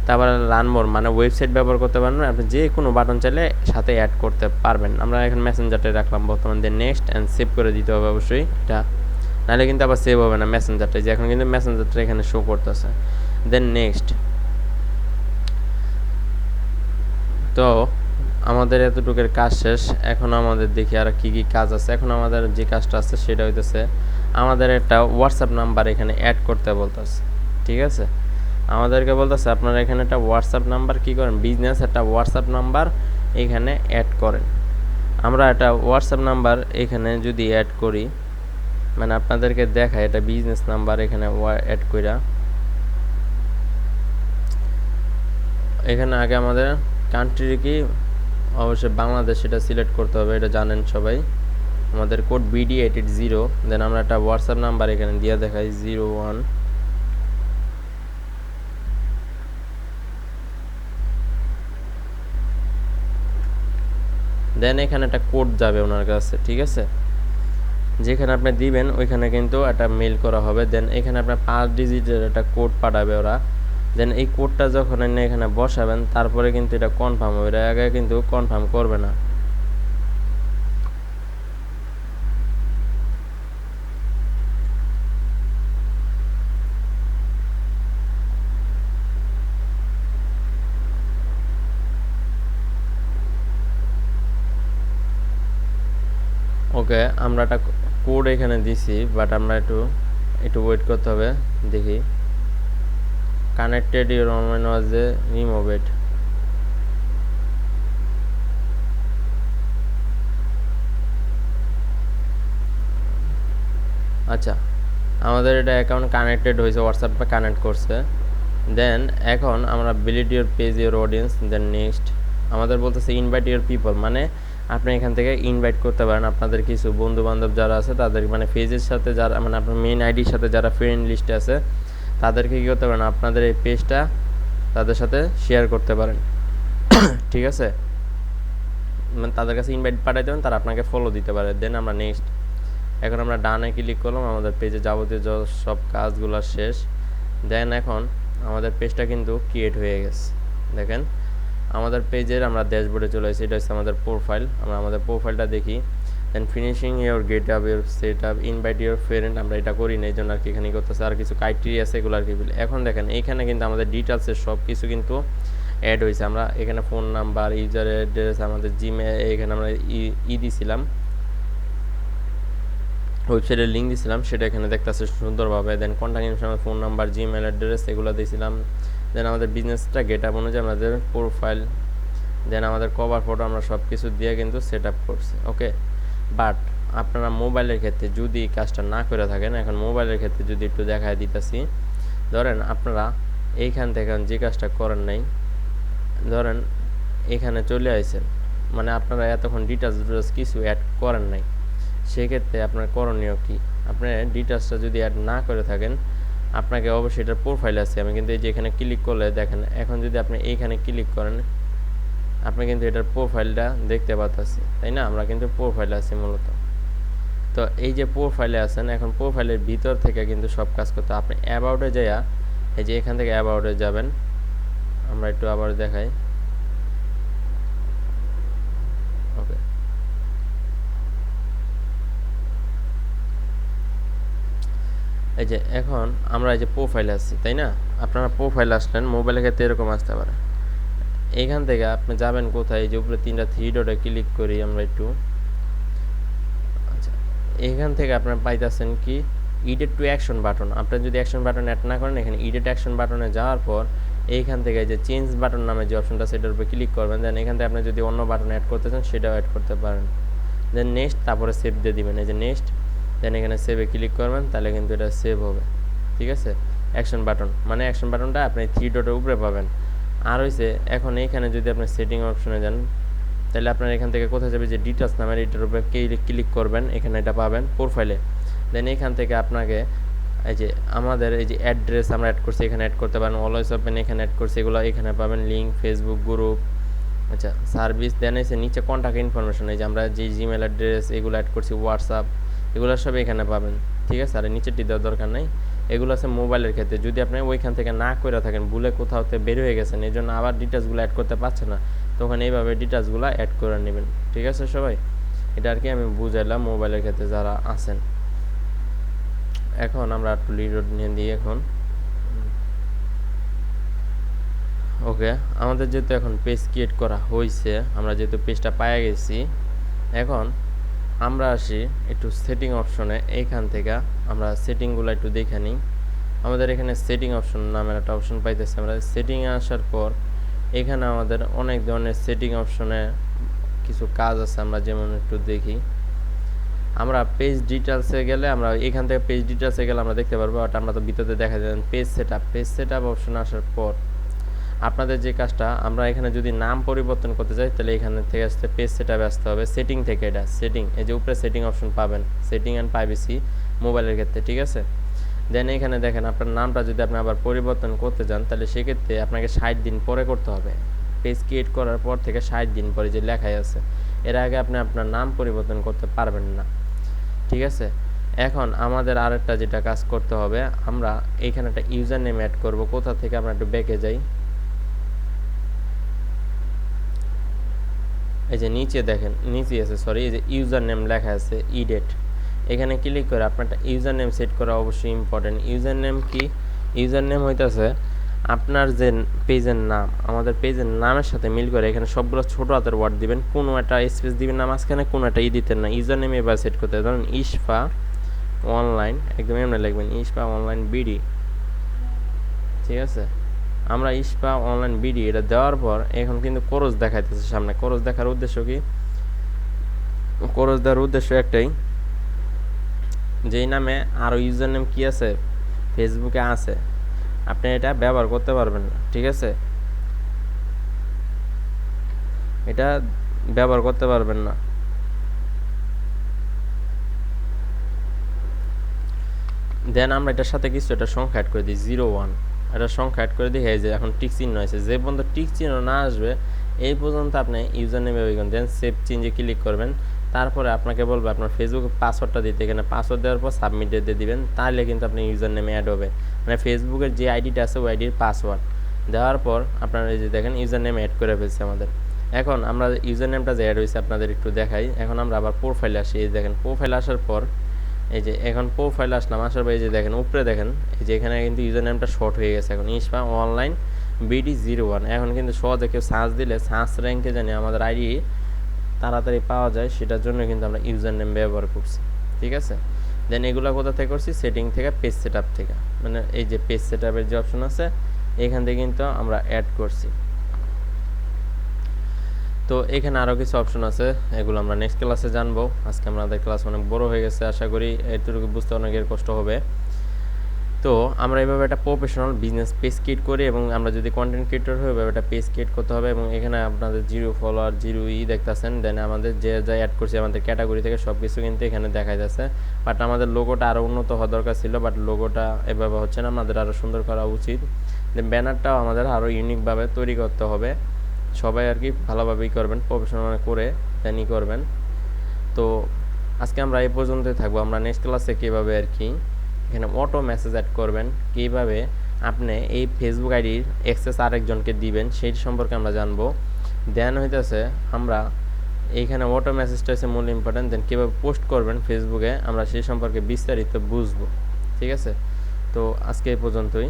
তারপর রান মোর মানে ওয়েবসাইট ব্যবহার করতে পারবেন, আপনি যে কোনো বাটন চাইলে সাথে অ্যাড করতে পারবেন। আমরা এখন মেসেঞ্জারটাই রাখলাম বর্তমান, দেন নেক্সট অ্যান্ড সেভ করে দিতে হবে অবশ্যই এটা, নাহলে কিন্তু আবার সেভ হবে না মেসেঞ্জারটাই, যে এখন কিন্তু মেসেঞ্জারটা এখানে শো করতেছে। Then next. তো আমাদের এতটুকুর কাজ শেষ, এখন আমাদের দেখি আর কি কি কাজ আছে। এখন আমাদের যে কাজটা আছে সেটা হইতেছে আমাদের একটা হোয়াটসঅ্যাপ নাম্বার এখানে অ্যাড করতে বলতেছে। ঠিক আছে, আমাদেরকে বলতেছে আপনারা এখানে একটা হোয়াটসঅ্যাপ নাম্বার কী করেন, বিজনেস একটা হোয়াটসঅ্যাপ নাম্বার এখানে অ্যাড করেন। আমরা একটা হোয়াটসঅ্যাপ নাম্বার এখানে যদি অ্যাড করি, মানে আপনাদেরকে দেখায় এটা বিজনেস নাম্বার এখানে অ্যাড কইরা, এখানে আগে আমাদের কান্ট্রি কি অবশ্যই বাংলাদেশ, এটা সিলেক্ট করতে হবে, এটা জানেন সবাই। আমাদের কোড BD880, দেন আমরা একটা হোয়াটসঅ্যাপ নাম্বার এখানে দিয়ে দেখাই 01। দেন এখানে একটা কোড যাবে ওনার কাছে। ঠিক আছে, যেখানে আপনি দিবেন ওইখানে কিন্তু একটা মেল করা হবে। দেন এখানে আপনার 5 ডিজিটের একটা কোড পাঠাবে ওরা। দেন এই কোডটা যখন এখানে বসাবেন তারপরে কিন্তু এটা কনফার্ম হবে, এর আগে কিন্তু কনফার্ম করবে না। ওকে, আমরা একটা কোড এখানে দিছি, বাট আমরা একটু ওয়েট করতে হবে। দেখি, connected your online was A removed. আচ্ছা, আমাদের এটা অ্যাকাউন্ট কানেক্টেড হয়েছে, হোয়াটসঅ্যাপে কানেক্ট করছে। দেন এখন আমরা build your page your audience. Then next আমাদের বলতেছে ইনভাইট ইউর পিপল, মানে আপনি এখান থেকে ইনভাইট করতে পারেন আপনাদের কিছু বন্ধু বান্ধব যারা আছে তাদের, মানে পেজের সাথে যারা, মানে আপনার মেইন আইডির সাথে যারা ফ্রেন্ড লিস্টে আছে তাদেরকে কী করতে পারেন, আপনাদের এই পেজটা তাদের সাথে শেয়ার করতে পারেন। ঠিক আছে, মানে তাদের কাছে ইনভাইট পাঠাই দেবেন, তারা আপনাকে ফলো দিতে পারে। দেন আমরা নেক্সট, এখন আমরা ডানে ক্লিক করলাম, আমাদের পেজে যাবতীয় সব কাজগুলো শেষ। দেন এখন আমাদের পেজটা কিন্তু ক্রিয়েট হয়ে গেছে। দেখেন আমাদের পেজের আমরা ড্যাশবোর্ডে চলে এসেছি, এটা হচ্ছে আমাদের প্রোফাইল। আমরা আমাদের প্রোফাইলটা দেখি। Then finishing your get up your set up invite your friend, আমরা এটা করি না, এই জন্য আর কি এখানে করতেছে, আর কিছু ক্রাইটেরিয়া আছে এগুলো আর কি। এখন দেখেন এইখানে কিন্তু আমাদের ডিটেলসের সব কিছু কিন্তু অ্যাড হয়েছে। আমরা এখানে ফোন নাম্বার, ইউজার অ্যাড্রেস, আমাদের জিমেল, এখানে আমরা দিছিলাম। ওয়েবসাইটের লিঙ্ক দিয়েছিলাম, সেটা এখানে দেখতেছে সুন্দরভাবে। Then contact information, phone number, Gmail address এগুলো দিয়েছিলাম। দেন আমাদের বিজনেসটা গেট আপ অনুযায়ী আমাদের প্রোফাইল, দেন আমাদের কভার ফটো আমরা সব কিছু দিয়ে কিন্তু সেট আপ করছি। ওকে, বাট আপনারা মোবাইলের ক্ষেত্রে যদি কাজটা না করে থাকেন, এখন মোবাইলের ক্ষেত্রে যদি একটু দেখায় দিতেছি, ধরেন আপনারা এইখান থেকে যে কাজটা করেন নাই, ধরেন এখানে চলে আসেন, মানে আপনারা এতক্ষণ ডিটেলস কিছু অ্যাড করেন নাই, সেক্ষেত্রে আপনার করণীয় কী? আপনি ডিটেলসটা যদি অ্যাড না করে থাকেন, আপনাকে অবশ্যই এটার প্রোফাইল আছে, আমি কিন্তু এই যে এখানে ক্লিক করলে দেখেন, এখন যদি আপনি এইখানে ক্লিক করেন, আপনি কিন্তু এটার প্রোফাইলটা দেখতে পাচ্ছি, তাই না? আমরা কিন্তু প্রোফাইলে আছি মূলত। তো এই যে প্রোফাইলে আছেন, এখন প্রোফাইলের ভিতর থেকে কিন্তু সব কাজ করতে, আপনি অ্যাবাউটে যাইয়া এই যে এখান থেকে অ্যাবাউটে যাবেন, আমরা একটু আবার দেখাই। ওকে, এই যে এখন আমরা এই যে প্রোফাইলে আসছি, তাই না? আপনারা প্রোফাইলে আসলেন, মোবাইলের ক্ষেত্রে এরকম আসতে পারে। এইখান থেকে আপনি যাবেন কোথায়, এই যে উপরে 3টা থ্রি ডটে ক্লিক করি আমরা একটু। আচ্ছা, এইখান থেকে আপনারা পাইতেছেন কি ইডিট টু অ্যাকশন বাটন। আপনি যদি অ্যাকশন বাটন অ্যাড না করেন, এখানে ইডিট অ্যাকশন বাটনে যাওয়ার পর এইখান থেকে যে চেঞ্জ বাটন নামে যে অপশনটা, সেটার উপরে ক্লিক করবেন। দেন এখান থেকে আপনি যদি অন্য বাটন অ্যাড করতে চান, সেটাও অ্যাড করতে পারেন। দেন নেক্সট, তারপরে সেভ দিয়ে দিবেন, এই যে নেক্সট। দেন এখানে সেভে ক্লিক করবেন, তাহলে কিন্তু এটা সেভ হবে। ঠিক আছে, অ্যাকশন বাটন মানে অ্যাকশন বাটনটা আপনি থ্রি ডটের উপরে পাবেন। আর হয়েছে এখন এইখানে যদি আপনি সেটিং অপশনে যান, তাহলে আপনার এখান থেকে কোথায় যাবে, যে ডিটেলস নামের এটার উপরে ক্লিক করবেন, এখানে এটা পাবেন প্রোফাইলে। দেন এখান থেকে আপনাকে এই যে আমাদের এই যে অ্যাড্রেস আমরা অ্যাড করছি, এখানে অ্যাড করতে পারেন। অলওয়েজ ওপেন এখানে অ্যাড করছি, এগুলো এখানে পাবেন। লিঙ্ক, ফেসবুক গ্রুপ, আচ্ছা সার্ভিস। দেন এসে নিচে কন্ট্যাক্ট ইনফরমেশন, এই যে আমরা যে জিমেল অ্যাড্রেস এগুলো অ্যাড করছি, হোয়াটসঅ্যাপ, এগুলো সব এখানে পাবেন। ঠিক আছে, আর নিচেরটি দেওয়ার দরকার নেই। এগুলো আছে মোবাইলের ক্ষেত্রে। যদি আপনি ওইখান থেকে না করে থাকেন, ভুলে কোথাও বের হয়ে গেছেন, এই জন্য আবার ডিটেলসগুলো অ্যাড করতে পারছেন না, তখন এইভাবে ডিটেলসগুলো অ্যাড করে নেবেন। ঠিক আছে সবাই, এটা আর কি আমি বুঝাইলাম মোবাইলের ক্ষেত্রে যারা আছেন। এখন আমরা একটু লিড নিয়ে দিই এখন। ওকে, আমাদের যেহেতু এখন পেজ ক্রিয়েট করা হয়েছে, আমরা যেহেতু পেজটা পাইয়া গেছি, এখন আমরা আসি একটু সেটিং অপশনে। এইখান থেকে আমরা সেটিংগুলো একটু দেখে নিই। আমাদের এখানে সেটিং অপশন নামের একটা অপশন পাইতেছি। আমরা সেটিংয়ে আসার পর এখানে আমাদের অনেক ধরনের সেটিং অপশনে কিছু কাজ আছে, আমরা যেমন একটু দেখি। আমরা পেজ ডিটেলসে গেলে, আমরা এখান থেকে পেজ ডিটেলসে গেলে আমরা দেখতে পারবো, বাট আমরা তো ভিতরে দেখা যায় পেজ সেট আপ অপশন আসার পর আপনাদের যে কাজটা, আমরা এখানে যদি নাম পরিবর্তন করতে চাই, তাহলে এখানে থেকে আসতে পেজ সেট আপে আসতে হবে। সেটিং থেকে এটা সেটিং, এই যে উপরে সেটিং অপশন পাবেন, সেটিং অ্যান্ড প্রাইভেসি মোবাইলের ক্ষেত্রে। ঠিক আছে, দেন এখানে দেখেন আপনার নামটা যদি আপনি আবার পরিবর্তন করতে চান, তাহলে সেক্ষেত্রে আপনাকে 60 দিন পরে করতে হবে। পেজ ক্রিয়েট করার পর থেকে 60 দিন পরে যে লেখাই আছে, এর আগে আপনি আপনার নাম পরিবর্তন করতে পারবেন না। ঠিক আছে, এখন আমাদের আরেকটা যেটা কাজ করতে হবে, আমরা এইখানে একটা ইউজার নেম অ্যাড করবো। কোথা থেকে আমরা একটু ব্যাকে যাই, এই যে নিচে দেখেন, নিচে আছে সরি, এই যে ইউজার নেম লেখা আছে ইডেট, এখানে ক্লিক করে আপনার একটা ইউজার নেম সেট করা অবশ্যই ইম্পর্টেন্ট। ইউজার নেম কি? ইউজার নেম হইতেছে আপনার যে পেজের নাম, আমাদের পেজের নামের সাথে মিল করে এখানে সবগুলো ছোট হাতের ওয়ার্ড দিবেন, কোনো একটা স্পেস দিবেন না মাঝখানে, কোনো একটা দিতেন না। ইউজার নেম এবার সেট করতে হবে, ধরুন ইশফা অনলাইন, একদম এমনি লিখবেন ইশফা অনলাইন বিডি। ঠিক আছে, আমরা ইশফা অনলাইন বিডি এটা দেওয়ার পর এখন কিন্তু কোরস দেখাইতেছে সামনে। কোরস দেখার উদ্দেশ্য কি? কোরস দেওয়ার উদ্দেশ্য একটাই, যেই নামে আরও ইউজার নেম কী আছে ফেসবুকে আছে, আপনি এটা ব্যবহার করতে পারবেন না। ঠিক আছে, এটা ব্যবহার করতে পারবেন না। দেন আমরা এটার সাথে কিছু একটা সংখ্যা অ্যাড করে দিই, 01 একটা সংখ্যা অ্যাড করে দিই। এই যে এখন টিক চিহ্ন আছে, যে পর্যন্ত টিক চিহ্ন না আসবে এই পর্যন্ত আপনি ইউজার নেমে ওইখান দেন সেভ চেঞ্জে ক্লিক করবেন। তারপরে আপনাকে বলবে আপনার ফেসবুকের পাসওয়ার্ডটা দিতে, এখানে পাসওয়ার্ড দেওয়ার পর সাবমিট দিয়ে দিবেন, তাহলে কিন্তু আপনি ইউজার নেমে অ্যাড হবে। মানে ফেসবুকের যে আইডিটা আছে ওই আইডির পাসওয়ার্ড দেওয়ার পর আপনারা এই যে দেখেন ইউজার নেম অ্যাড করে ফেলছে আমাদের। এখন আমরা ইউজার নেমটা যে অ্যাড হয়েছে আপনাদের একটু দেখাই। এখন আমরা আবার প্রোফাইলে আসি, এই দেখেন প্রোফাইলে আসার পর এই যে এখন প্রোফাইলে আসলাম, আসার পর এই যে দেখেন উপরে দেখেন এই যে এখানে কিন্তু ইউজার নেমটা শর্ট হয়ে গেছে, এখন ইশফা অনলাইন BD01। এখন কিন্তু সহজে কেউ সার্চ দিলে সার্চ র্যাঙ্কে জানি আমাদের আইডি তাড়াতাড়ি পাওয়া যায়, সেটার জন্য কিন্তু আমরা ইউজার নেম ব্যবহার করছি। ঠিক আছে, দেন এগুলো কোথা থেকে করছি, সেটিং থেকে, পেজ সেটআপ থেকে, মানে এই যে পেজ সেটআপের যে অপশন আছে এখান থেকে কিন্তু আমরা অ্যাড করছি। তো এখানে আরও কিছু অপশন আছে, এগুলো আমরা নেক্সট ক্লাসে জানবো। আজকে আমাদের ক্লাস অনেক বড় হয়ে গেছে, আশা করি এটুকু বুঝতে অনেকের কষ্ট হবে। তো আমরা এইভাবে একটা প্রফেশনাল বিজনেস পেজ ক্রিয়েট করি, এবং আমরা যদি কন্টেন্ট ক্রিয়েটর হই এভাবে একটা পেজ ক্রিয়েট করতে হবে। এবং এখানে আপনাদের 0 ফলোয়ার 0 দেখতেছেন। দেন আমাদের যে যা অ্যাড করছি আমাদের ক্যাটাগরি থেকে সব কিছু কিন্তু এখানে দেখা যাচ্ছে। বাট আমাদের লোগোটা আরও উন্নত হওয়া দরকার ছিল, বাট লোগোটা এভাবে হচ্ছে না, আমাদের আরও সুন্দর করা উচিত। দেন ব্যানারটাও আমাদের আরও ইউনিকভাবে তৈরি করতে হবে। সবাই আর কি ভালোভাবেই করবেন, প্রফেশনাল করে দেন করবেন। তো আজকে আমরা এই পর্যন্তই থাকবো। আমরা নেক্সট ক্লাসে কীভাবে আর কি এখানে অটো মেসেজ অ্যাড করবেন, কীভাবে আপনি এই ফেসবুক আইডির অ্যাক্সেস আরেকজনকে দিবেন সেই সম্পর্কে আমরা জানবো। দেন হইতেছে আমরা এইখানে অটো মেসেজটা হচ্ছে মূল ইম্পর্টেন্ট। দেন কীভাবে পোস্ট করবেন ফেসবুকে আমরা সেই সম্পর্কে বিস্তারিত বুঝবো। ঠিক আছে, তো আজকে এই পর্যন্তই।